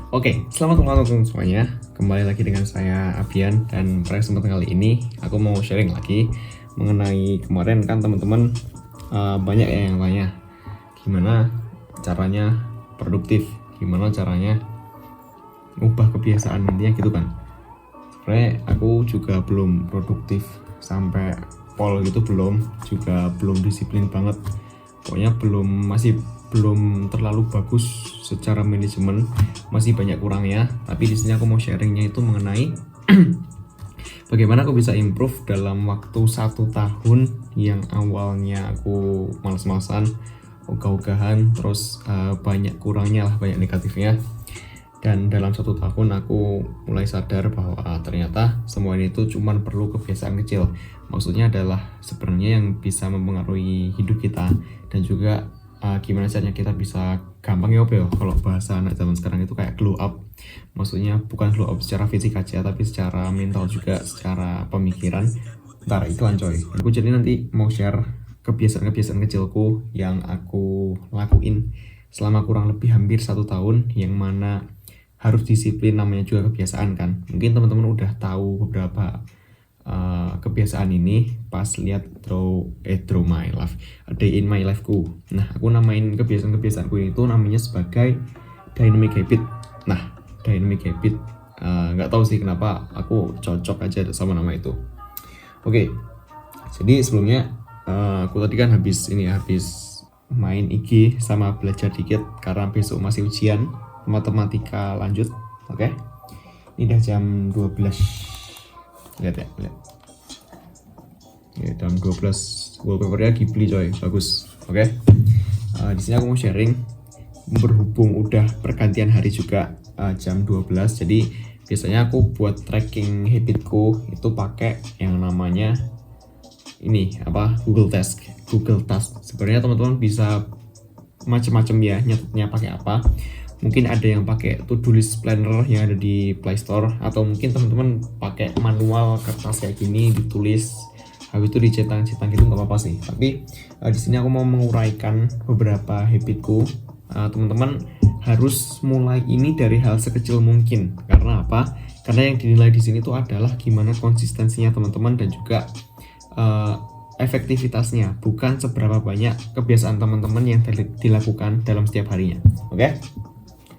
Oke, selamat malam teman-teman semuanya. Kembali lagi dengan saya Abian, dan pada kesempatan kali ini aku mau sharing lagi mengenai kemarin kan teman-teman banyak yang tanya gimana caranya produktif, gimana caranya ubah kebiasaan intinya gitu kan. Sebenarnya aku juga belum produktif sampai pol gitu, juga belum disiplin banget. Pokoknya masih belum terlalu bagus secara manajemen, masih banyak kurangnya. Tapi di sini aku mau sharingnya itu mengenai bagaimana aku bisa improve dalam waktu 1 tahun yang awalnya aku males-malesan, ogah-ogahan, terus banyak kurangnya lah, banyak negatifnya. Dan dalam 1 tahun aku mulai sadar bahwa ternyata semua ini tuh cuman perlu kebiasaan kecil. Maksudnya adalah sebenarnya yang bisa mempengaruhi hidup kita, dan juga gimana caranya kita bisa gampang ya kalau bahasa anak zaman sekarang itu kayak glow up. Maksudnya bukan glow up secara fisik aja, tapi secara mental juga, secara pemikiran. Ntar iklan coy. Aku jadi nanti mau share kebiasaan-kebiasaan kecilku yang aku lakuin selama kurang lebih hampir 1 tahun, yang mana harus disiplin, namanya juga kebiasaan kan. Mungkin teman-teman udah tahu beberapa kebiasaan ini pas lihat draw my life, a day in my life ku. Nah, aku namain kebiasaan-kebiasaanku itu namanya sebagai dynamic habit. Nah, dynamic habit nggak tahu sih kenapa aku cocok aja sama nama itu. Oke, jadi sebelumnya aku tadi kan habis main IG sama belajar dikit karena besok masih ujian matematika lanjut. Oke, ini udah jam 12. Lihat ya, lihat ya, jam 12. Wallpapernya Ghibli coy, bagus. Oke, di sini aku mau sharing, berhubung udah pergantian hari juga, jam 12. Jadi biasanya aku buat tracking habitku itu pakai yang namanya ini Google Task. Sebenarnya teman-teman bisa macam-macam ya nyatetnya pakai apa. Mungkin ada yang pakai to-do list planner yang ada di Play Store, atau mungkin teman-teman pakai manual kertas kayak gini, ditulis habis itu dicetak-cetak gitu, nggak apa-apa sih. Tapi di sini aku mau menguraikan beberapa habitku. Teman-teman harus mulai ini dari hal sekecil mungkin. Karena apa? Karena yang dinilai di sini tuh adalah gimana konsistensinya teman-teman, dan juga efektivitasnya, bukan seberapa banyak kebiasaan teman-teman yang dilakukan dalam setiap harinya. Oke?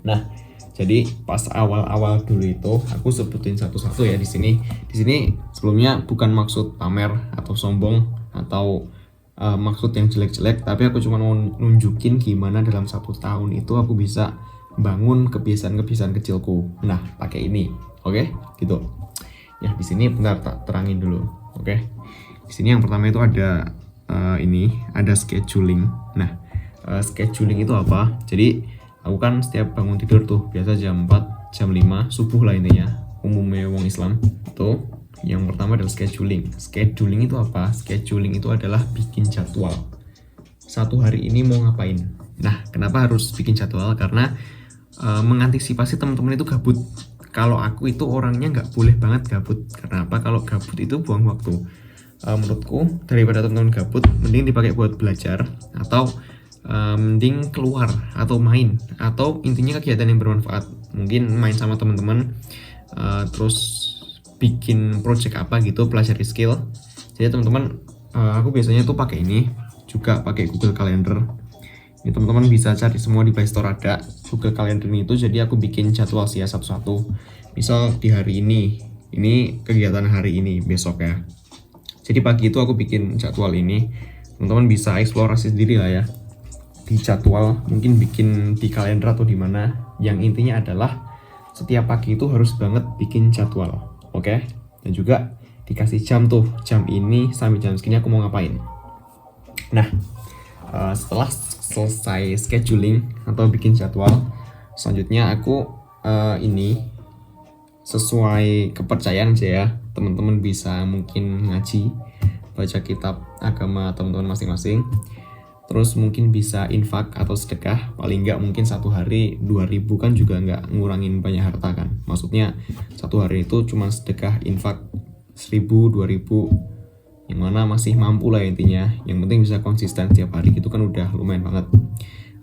Nah, jadi pas awal-awal dulu itu aku sebutin satu-satu ya di sini. Di sini sebelumnya bukan maksud pamer atau sombong atau maksud yang jelek-jelek, tapi aku cuma mau nunjukin gimana dalam 1 tahun itu aku bisa bangun kebiasaan-kebiasaan kecilku. Nah, pakai ini. Oke? Gitu. Ya, di sini bentar tak terangin dulu. Oke. Di sini yang pertama itu ada ada scheduling. Nah, scheduling itu apa? Jadi aku kan setiap bangun tidur tuh biasa jam 4, jam 5 subuh lah intinya, umumnya wong Islam. Itu yang pertama adalah scheduling. Scheduling itu apa? Scheduling itu adalah bikin jadwal. Satu hari ini mau ngapain? Nah, kenapa harus bikin jadwal? Karena mengantisipasi teman-teman itu gabut. Kalau aku itu orangnya nggak boleh banget gabut. Karena apa? Kalau gabut itu buang waktu. Menurutku daripada teman-teman gabut, mending dipakai buat belajar, atau mending keluar atau main, atau intinya kegiatan yang bermanfaat. Mungkin main sama teman-teman, terus bikin project apa gitu, pelajari skill. Jadi teman-teman, aku biasanya tuh pakai ini, juga pakai Google Calendar. Ini teman-teman bisa cari semua di Play Store, ada Google Calendar itu. Jadi aku bikin jadwal sih ya satu-satu. Misal di hari ini kegiatan hari ini, besok ya. Jadi pagi itu aku bikin jadwal ini. Teman-teman bisa eksplorasi sendiri lah ya di jadwal, mungkin bikin di kalender atau di mana. Yang intinya adalah setiap pagi itu harus banget bikin jadwal. Oke? Dan juga dikasih jam tuh, jam ini sampai jam segini aku mau ngapain. Nah, setelah selesai scheduling atau bikin jadwal, selanjutnya aku ini sesuai kepercayaan aja ya. Teman-teman bisa mungkin ngaji, baca kitab agama teman-teman masing-masing. Terus mungkin bisa infak atau sedekah, paling nggak mungkin satu hari 2.000 kan juga nggak ngurangin banyak harta kan. Maksudnya satu hari itu cuma sedekah infak 1.000 2.000, yang mana masih mampu lah intinya. Yang penting bisa konsisten tiap hari gitu kan udah lumayan banget.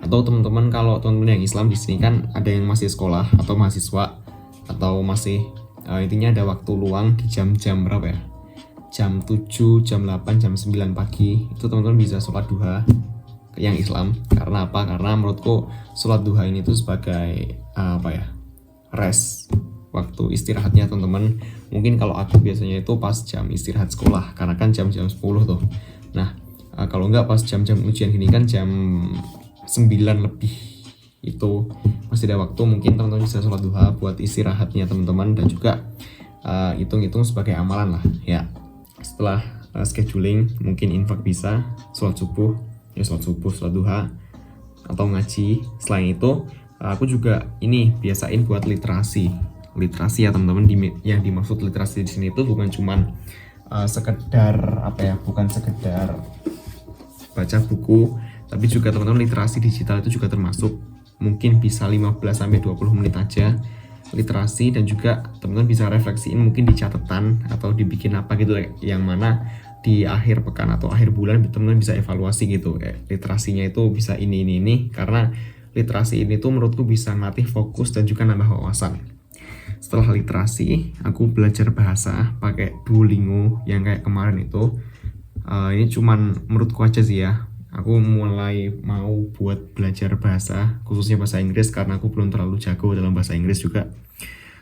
Atau teman-teman, kalau teman-teman yang Islam di sini kan ada yang masih sekolah atau mahasiswa atau masih intinya ada waktu luang di jam-jam berapa ya, jam 7, jam 8, jam 9 pagi, itu teman-teman bisa sholat duha yang Islam. Karena apa? Karena menurutku sholat duha ini tuh sebagai rest, waktu istirahatnya teman-teman. Mungkin kalau aku biasanya itu pas jam istirahat sekolah, karena kan jam-jam 10 tuh. Nah, kalau enggak pas jam-jam ujian gini kan jam 9 lebih, itu masih ada waktu. Mungkin teman-teman bisa sholat duha buat istirahatnya teman-teman, dan juga hitung-hitung sebagai amalan lah ya. Setelah scheduling, mungkin infak bisa sholat subuh, sholat duha atau ngaji. Selain itu aku juga ini biasain buat literasi ya teman-teman. Yang dimaksud literasi di sini itu bukan cuman sekedar bukan sekedar baca buku, tapi juga teman-teman literasi digital itu juga termasuk. Mungkin bisa 15-20 menit aja literasi, dan juga teman-teman bisa refleksiin mungkin di catatan atau dibikin apa gitu, yang mana di akhir pekan atau akhir bulan teman-teman bisa evaluasi gitu, literasinya itu bisa ini, karena literasi ini tuh menurutku bisa ngelatih fokus dan juga nambah wawasan. Setelah literasi, aku belajar bahasa pakai Duolingo yang kayak kemarin itu. Ini cuman menurutku aja sih ya, aku mulai mau buat belajar bahasa, khususnya bahasa Inggris, karena aku belum terlalu jago dalam bahasa Inggris juga.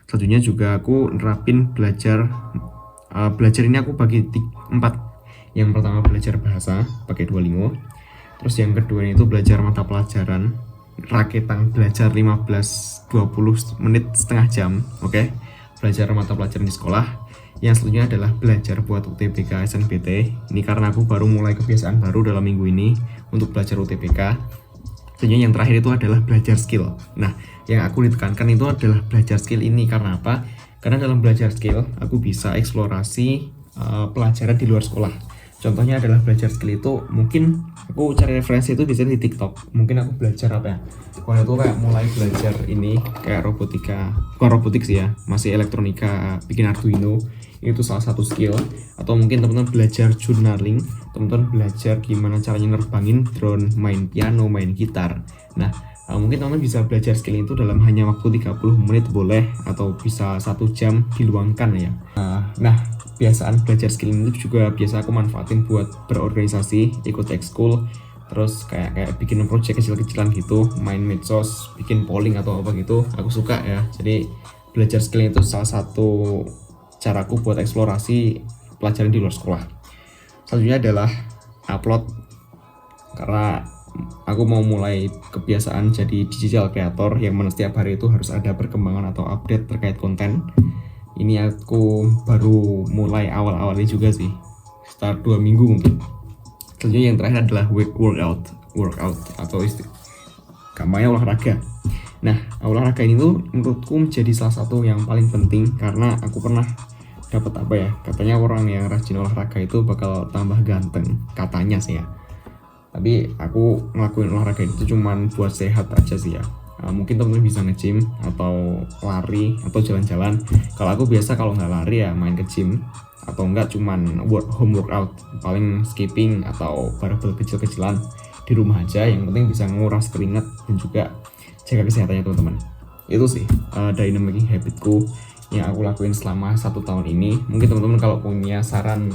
Selanjutnya juga aku nerapin belajar ini aku bagi 4. Yang pertama belajar bahasa pakai Duolingo. Terus yang kedua itu belajar mata pelajaran, raketan belajar 15-20 menit, setengah jam, oke? Belajar mata pelajaran di sekolah. Yang selanjutnya adalah belajar buat UTBK SNBT. Ini karena aku baru mulai kebiasaan baru dalam minggu ini untuk belajar UTBK. Selanjutnya yang terakhir itu adalah belajar skill. Nah, yang aku ditekankan itu adalah belajar skill ini karena apa? Karena dalam belajar skill aku bisa eksplorasi pelajaran di luar sekolah. Contohnya adalah belajar skill itu, mungkin aku cari referensi itu biasanya di TikTok. Mungkin aku belajar kalau itu kayak mulai belajar ini kayak robotika, bukan robotik sih ya, masih elektronika, bikin Arduino, itu salah satu skill. Atau mungkin teman-teman belajar journaling, teman-teman belajar gimana caranya nerbangin drone, main piano, main gitar. Nah, mungkin teman-teman bisa belajar skill itu dalam hanya waktu 30 menit boleh, atau bisa 1 jam diluangkan ya. Nah, kebiasaan belajar skill ini juga biasa aku manfaatin buat berorganisasi, ikut ekskul, terus kayak bikin project kecil-kecilan gitu, main medsos, bikin polling atau apa gitu. Aku suka ya. Jadi belajar skill itu salah satu caraku buat eksplorasi pelajaran di luar sekolah. Selanjutnya adalah upload, karena aku mau mulai kebiasaan jadi digital creator yang mana setiap hari itu harus ada perkembangan atau update terkait konten. Ini aku baru mulai awal-awal ini juga sih, sekitar 2 minggu mungkin. Selanjutnya yang terakhir adalah workout atau gampangnya olahraga. Nah, olahraga ini tuh menurutku menjadi salah satu yang paling penting, karena aku pernah dapat katanya orang yang rajin olahraga itu bakal tambah ganteng, katanya sih ya. Tapi aku ngelakuin olahraga itu cuman buat sehat aja sih ya. Mungkin teman-teman bisa nge-gym atau lari atau jalan-jalan. Kalau aku biasa kalau nggak lari ya main ke gym, atau enggak cuman home workout, paling skipping atau barbel kecil-kecilan di rumah aja. Yang penting bisa nguras keringat dan juga jaga kesehatannya teman-teman. Itu sih dynamic habitku yang aku lakuin selama 1 tahun ini. Mungkin teman-teman kalau punya saran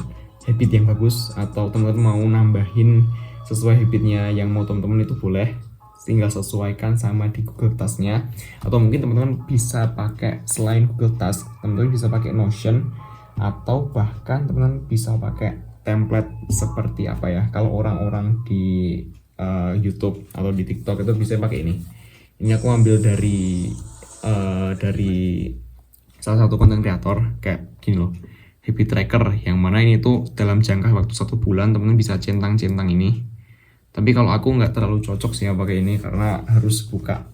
habit yang bagus, atau teman-teman mau nambahin sesuai habitnya yang mau teman-teman, itu boleh, tinggal sesuaikan sama di Google Task-nya. Atau mungkin teman-teman bisa pakai, selain Google Task, teman-teman bisa pakai Notion, atau bahkan teman-teman bisa pakai template seperti kalau orang-orang di YouTube atau di TikTok itu bisa pakai ini. Ini aku ambil dari salah satu konten kreator kayak gini loh, habit tracker, yang mana ini tuh dalam jangka waktu 1 bulan teman-teman bisa centang-centang ini. Tapi kalau aku nggak terlalu cocok sih pakai ini, karena harus buka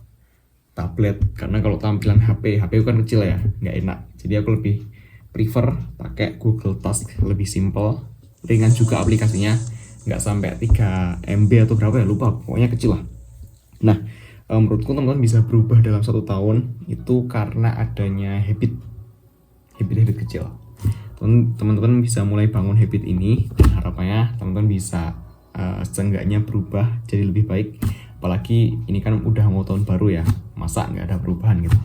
tablet, karena kalau tampilan HP kan kecil ya, nggak enak. Jadi aku lebih prefer pakai Google Task, lebih simple, ringan juga aplikasinya, nggak sampai 3 MB atau berapa ya, lupa, pokoknya kecil lah. Nah, menurutku teman-teman bisa berubah dalam 1 tahun itu karena adanya habit kecil. Teman-teman bisa mulai bangun habit ini, dan harapannya teman-teman bisa seenggaknya berubah jadi lebih baik. apalagi ini kan udah mau tahun baru ya, masa nggak ada perubahan gitu.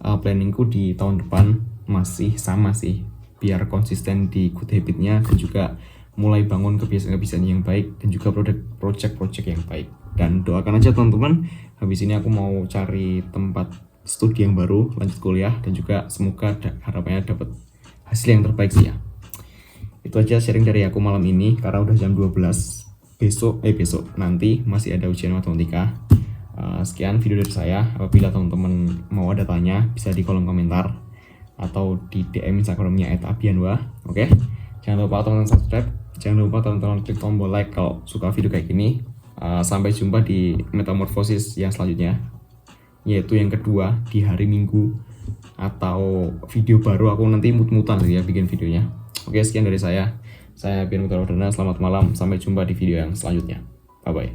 Planningku di tahun depan masih sama sih, biar konsisten di good habitnya dan juga mulai bangun kebiasaan-kebiasaan yang baik dan juga project-project yang baik. Dan doakan aja teman-teman, habis ini aku mau cari tempat studi yang baru, lanjut kuliah, dan juga semoga harapannya dapat hasil yang terbaik sih ya. Itu aja sharing dari aku malam ini, karena udah jam 12. Besok nanti masih ada ujian matematika. Sekian video dari saya. Apabila teman-teman mau ada tanya, bisa di kolom komentar atau di DM Instagramnya @abianwa. Oke, jangan lupa teman-teman subscribe, jangan lupa teman-teman klik tombol like kalau suka video kayak gini. Sampai jumpa di metamorfosis yang selanjutnya, yaitu yang kedua di hari Minggu, atau video baru aku nanti mut-mutan ya bikin videonya. Oke, sekian dari saya Bian Putra Wardana. Selamat malam, sampai jumpa di video yang selanjutnya. Bye bye.